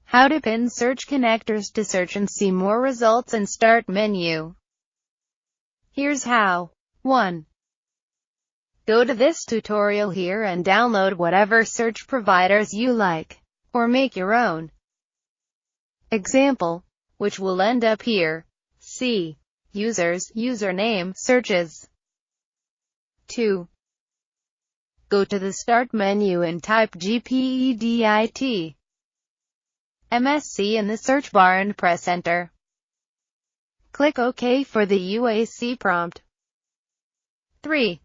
How to pin search connectors to search and see more results in Start menu. Here's how. 1. Go to this tutorial here and download whatever search providers you like, or make your own example, which will end up here. C. Users, username, searches. 2. Go to the Start menu and type gpedit.msc in the search bar and press Enter. Click OK for the UAC prompt. 3.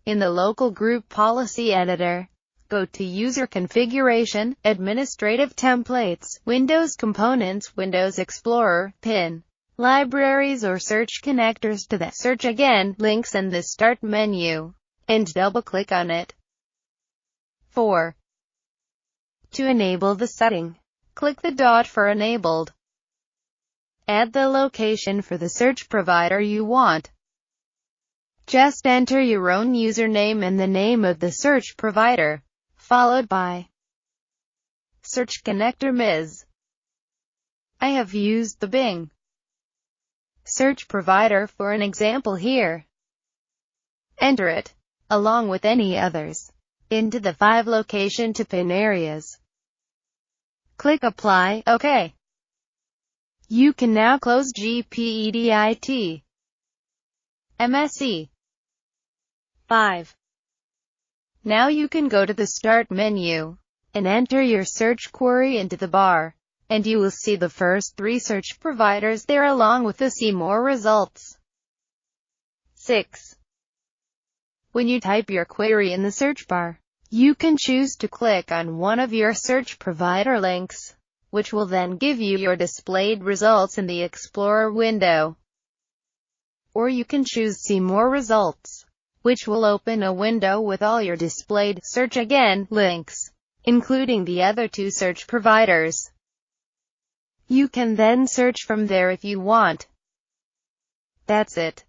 In the local group policy editor, go to User Configuration, Administrative Templates, Windows Components, Windows Explorer, Pin, Libraries or Search Connectors to the Search Again links in the Start menu, and double-click on it. 4. To enable the setting, click the dot for Enabled. Add the location for the search provider you want. Just enter your own username and the name of the search provider, followed by searchConnector-ms. I have used the Bing search provider for an example here. Enter it, along with any others, into the 5 location to pin areas. Click Apply, OK. You can now close gpedit.msc. 5. Now you can go to the Start menu, and enter your search query into the bar, and you will see the first 3 search providers there along with the See More results. 6. When you type your query in the search bar, you can choose to click on one of your search provider links, which will then give you your displayed results in the Explorer window. Or you can choose See More Results, which will open a window with all your displayed Search Again links, including the other 2 search providers. You can then search from there if you want. That's it.